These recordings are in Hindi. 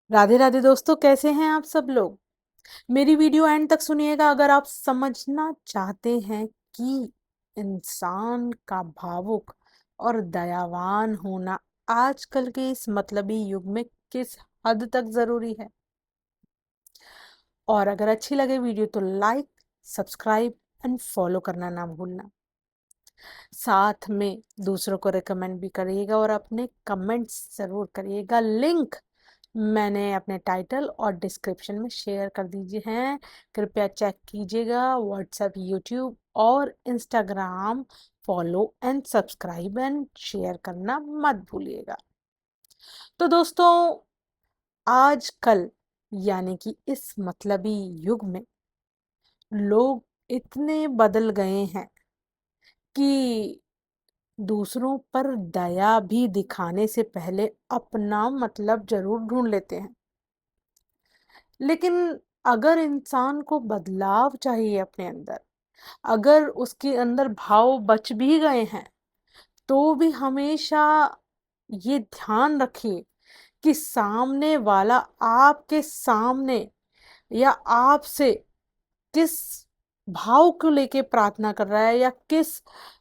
राधे राधे दोस्तों, कैसे हैं आप सब लोग। मेरी वीडियो एंड तक सुनिएगा अगर आप समझना चाहते हैं कि इंसान का भावुक और दयावान होना आजकल के इस मतलबी युग में किस हद तक जरूरी है। और अगर अच्छी लगे वीडियो तो लाइक, सब्सक्राइब एंड फॉलो करना ना भूलना। साथ में दूसरों को रिकमेंड भी करिएगा और अपने कमेंट्स जरूर करिएगा। लिंक मैंने अपने टाइटल और डिस्क्रिप्शन में शेयर कर दीजिए हैं, कृपया चेक कीजिएगा। व्हाट्सएप, यूट्यूब और Instagram follow and subscribe and share करना मत भूलिएगा। तो दोस्तों, आजकल यानी कि इस मतलबी युग में लोग इतने बदल गए हैं कि दूसरों पर दया भी दिखाने से पहले अपना मतलब जरूर ढूंढ लेते हैं। लेकिन अगर इंसान को बदलाव चाहिए अपने अंदर, अगर उसके अंदर भाव बच भी गए हैं, तो भी हमेशा ये ध्यान रखिए कि सामने वाला आपके सामने या आपसे किस भाव को लेके प्रार्थना कर रहा है या किस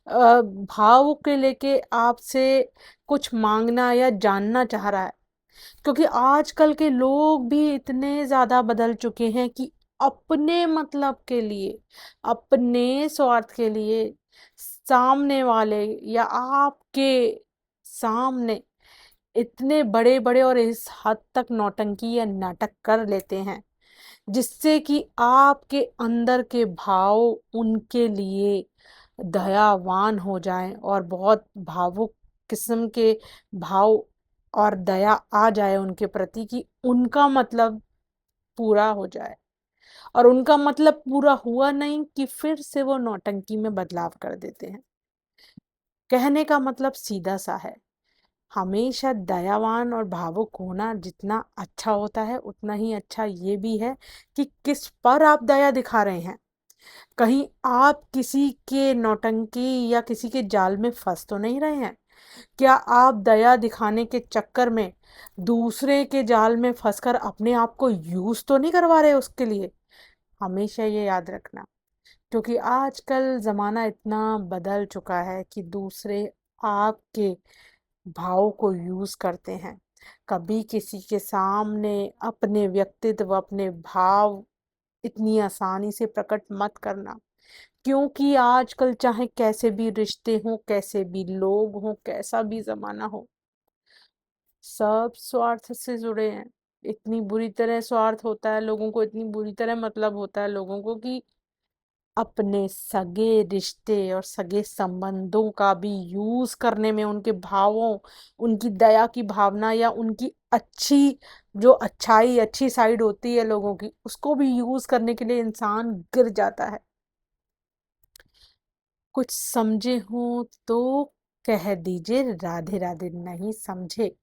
भाव के लेके आपसे कुछ मांगना या जानना चाह रहा है। क्योंकि आजकल के लोग भी इतने ज़्यादा बदल चुके हैं कि अपने मतलब के लिए, अपने स्वार्थ के लिए सामने वाले या आपके सामने इतने बड़े-बड़े और इस हद तक नौटंकी या नाटक कर लेते हैं, जिससे कि आपके अंदर के भाव उनके लिए दयावान हो जाएं और बहुत भावुक किस्म के भाव और दया आ जाए उनके प्रति कि उनका मतलब पूरा हो जाए। और उनका मतलब पूरा हुआ नहीं कि फिर से वो नौटंकी में बदलाव कर देते हैं। कहने का मतलब सीधा सा है, हमेशा दयावान और भावुक होना जितना अच्छा होता है उतना ही अच्छा ये भी है कि किस पर आप दया दिखा रहे हैं। कहीं आप किसी के नौटंकी या किसी के जाल में फंस तो नहीं रहे हैं। क्या आप दया दिखाने के चक्कर में दूसरे के जाल में फंसकर अपने आप को यूज तो नहीं करवा रहे उसके लिए। हमेशा ये याद रखना, क्योंकि आजकल ज़माना इतना बदल चुका है कि दूसरे आपके भाव को यूज करते हैं। कभी किसी के सामने अपने व्यक्तित्व, अपने भाव इतनी आसानी से प्रकट मत करना, क्योंकि आजकल चाहे कैसे भी रिश्ते हों, कैसे भी लोग हों, कैसा भी ज़माना हो, सब स्वार्थ से जुड़े हैं। इतनी बुरी तरह स्वार्थ होता है लोगों को, इतनी बुरी तरह मतलब होता है लोगों को कि अपने सगे रिश्ते और सगे संबंधों का भी यूज करने में, उनके भावों, उनकी दया की भावना या उनकी अच्छी जो अच्छाई, अच्छी साइड होती है लोगों की, उसको भी यूज करने के लिए इंसान गिर जाता है। कुछ समझे हो तो कह दीजिए राधे राधे, नहीं समझे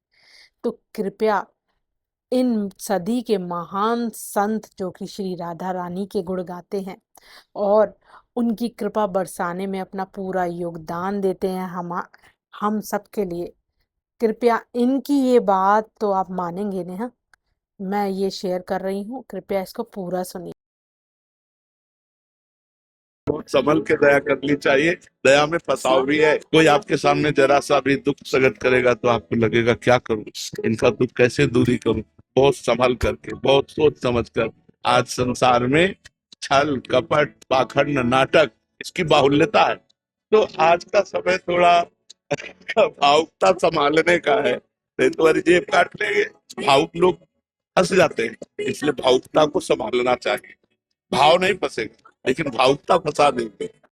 तो कृपया इन सदी के महान संत जो कि श्री राधा रानी के गुण गाते हैं और उनकी कृपा बरसाने में अपना पूरा योगदान देते हैं हम सब के लिए, कृपया इनकी ये बात तो आप मानेंगे ना। हाँ? मैं ये शेयर कर रही हूँ, कृपया इसको पूरा सुनिए। बहुत संभल के दया करनी चाहिए। दया में फंसाव भी है। कोई आपके सामने जरा सा भी दुख प्रकट करेगा तो आपको लगेगा क्या करूं, इनका दुख कैसे दूरी करूं। बहुत संभल करके, बहुत सोच समझ कर। आज संसार में छल, कपट, पाखंड, नाटक, इसकी बाहुल्यता है। तो आज का समय थोड़ा भावुकता संभालने का है, नहीं तो हमारी जेब काट लेंगे। भावुक लोग फंस जाते हैं, इसलिए भावुकता को संभालना चाहिए। भाव नहीं फंसेगा लेकिन भावुकता फंसा देंगे।